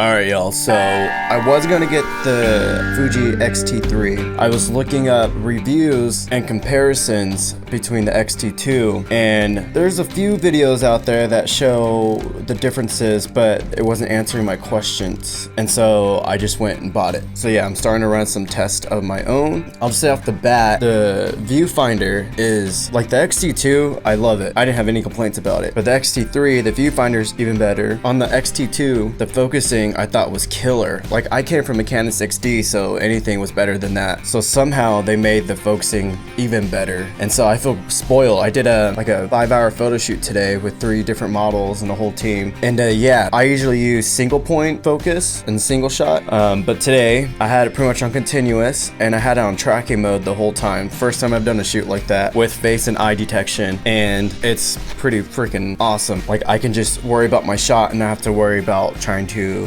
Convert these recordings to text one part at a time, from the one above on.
Alright y'all, so I was gonna get the Fuji XT3. I was looking up reviews and comparisons between the XT2, and there's a few videos out there that show the differences, but it wasn't answering my questions, and so I just went and bought it. So yeah, I'm starting to run some tests of my own. I'll say off the bat, the Viewfinder is like the XT2. I love it. I didn't have any complaints about it, but the XT3, the Viewfinder is even better. On the XT2, the focusing I thought was killer. Like, I came from Mechanics XD, so anything was better than that. So somehow they made the focusing even better, and so I feel spoiled. I did a 5-hour photo shoot today with 3 different models and the whole team, and yeah, I usually use single point focus and single shot, but today I had it pretty much on continuous, and I had it on tracking mode the whole time. First time I've done a shoot like that with face and eye detection, and it's pretty freaking awesome. Like, I can just worry about my shot and not have to worry about trying to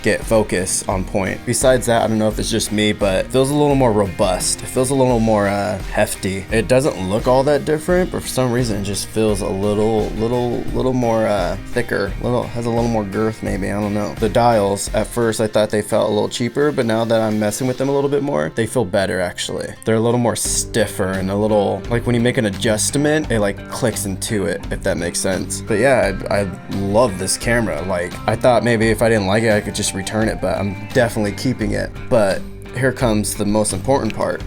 get focus on point. Besides that, I don't know if it's just me, but it feels a little more robust. It feels a little more hefty. It doesn't look all that different, but for some reason it just feels a little more thicker. Has a little more girth maybe, I don't know. The dials, at first I thought they felt a little cheaper, but now that I'm messing with them a little bit more, they feel better actually. They're a little more stiffer and a little, like when you make an adjustment, it like clicks into it, if that makes sense. But yeah, I love this camera. Like, I thought maybe if I didn't like it, I could just return it, but I'm definitely keeping it. But here comes the most important part.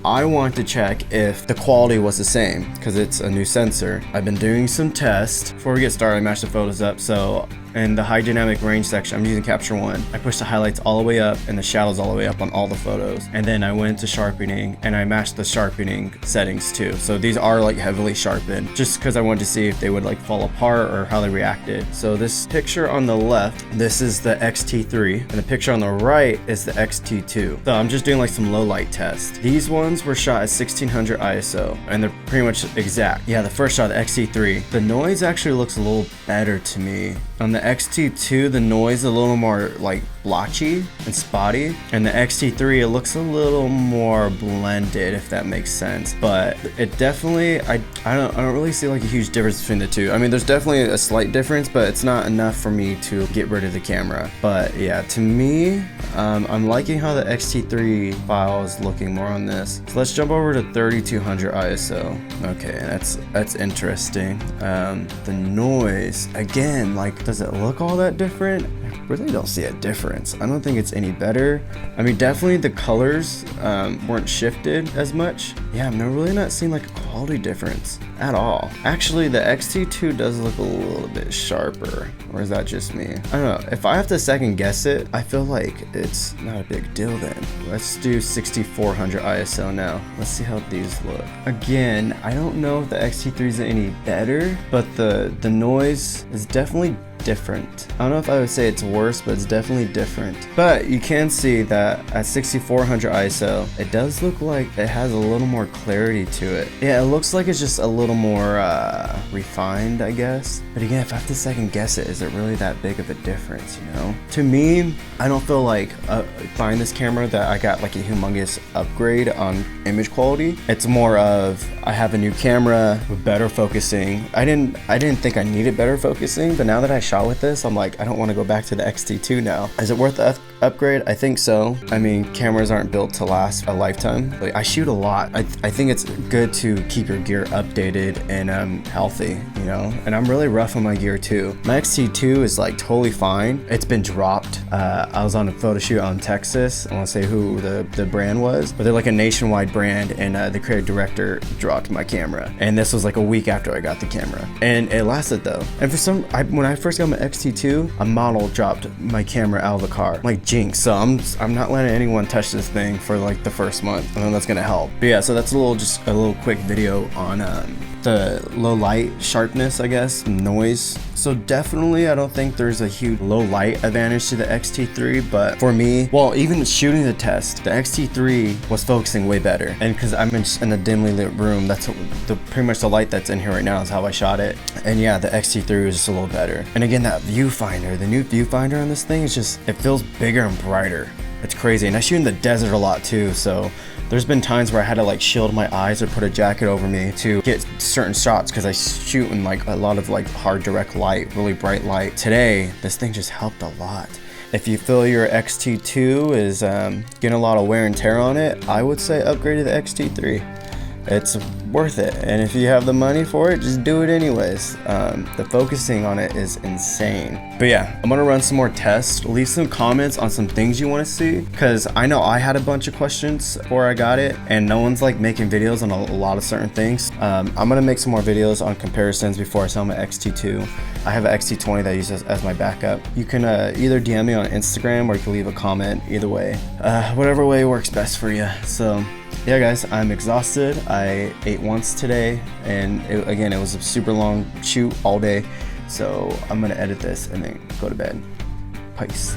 I want to check if the quality was the same, because it's a new sensor. I've been doing some tests. Before we get started, I matched the photos up. So in the high dynamic range section, I'm using Capture One. I pushed the highlights all the way up and the shadows all the way up on all the photos. And then I went to sharpening and I matched the sharpening settings too. So these are like heavily sharpened, just because I wanted to see if they would like fall apart or how they reacted. So this picture on the left, this is the XT3, and the picture on the right is the XT2. So I'm just doing like some low light tests. These ones were shot at 1600 ISO, and they're pretty much exact. Yeah, the first shot, the XT3, the noise actually looks a little better to me. On the XT2, the noise a little more like blotchy and spotty, and the XT3, it looks a little more blended, if that makes sense. But it definitely, I don't really see like a huge difference between the two. I mean, there's definitely a slight difference, but it's not enough for me to get rid of the camera. But yeah, to me, I'm liking how the XT3 file is looking more on this. So let's jump over to 3200 ISO. Okay, that's interesting. The noise, again, like, does it look all that different? I really don't see a difference. I don't think it's any better. I mean, definitely the colors weren't shifted as much. Yeah, I'm really not seeing like a quality difference at all. Actually, the XT2 does look a little bit sharper, or is that just me? I don't know. If I have to second guess it, I feel like it's not a big deal then. Let's do 6400 ISO now. Let's see how these look. Again, I don't know if the XT3 is any better, but the noise is definitely different. I don't know if I would say it's worse, but it's definitely different. But you can see that at 6400 ISO, it does look like it has a little more clarity to it. Yeah, it looks like it's just a little more refined, I guess. But again, if I have to second guess it, is it really that big of a difference, you know? To me, I don't feel like buying this camera that I got like a humongous upgrade on image quality. It's more of, I have a new camera with better focusing. I didn't think I needed better focusing, but now that I shot with this, I'm like, I don't want to go back to the XT2 now. Is it worth the upgrade? I think so. I mean, cameras aren't built to last a lifetime. Like, I shoot a lot. I think it's good to keep your gear updated and healthy, you know? And I'm really rough on my gear too. My XT2 is like totally fine. It's been dropped. I was on a photo shoot on Texas. I want to say who the brand was, but they're like a nationwide brand, and the creative director dropped my camera. And this was like a week after I got the camera. And it lasted though. And when I first got my XT2, a model dropped my camera out of the car. Like, jinx. So I'm not letting anyone touch this thing for like the first month. I know that's gonna help. But yeah, so that's just a little quick video on the low light sharpness, I guess, noise. So definitely, I don't think there's a huge low light advantage to the XT3, but for me, well, even shooting the test, the XT3 was focusing way better. And because I'm in a dimly lit room, that's pretty much the light that's in here right now is how I shot it. And yeah, the XT3 is just a little better. And again, that viewfinder, the new viewfinder on this thing is just, it feels bigger and brighter. It's crazy. And I shoot in the desert a lot too, so there's been times where I had to like shield my eyes or put a jacket over me to get certain shots because I shoot in like a lot of like hard direct light, really bright light. Today, this thing just helped a lot. If you feel your XT2 is getting a lot of wear and tear on it, I would say upgrade to the XT3. It's worth it, and if you have the money for it, just do it anyways. The focusing on it is insane. But yeah, I'm gonna run some more tests. Leave some comments on some things you want to see, because I know I had a bunch of questions before I got it, and no one's like making videos on a lot of certain things. I'm gonna make some more videos on comparisons before I sell my XT2. I have an XT20 that I use as my backup. You can either DM me on Instagram, or you can leave a comment. Either way, whatever way works best for you. So yeah guys, I'm exhausted. I ate once today, and again, it was a super long shoot all day, so I'm gonna edit this and then go to bed. Peace.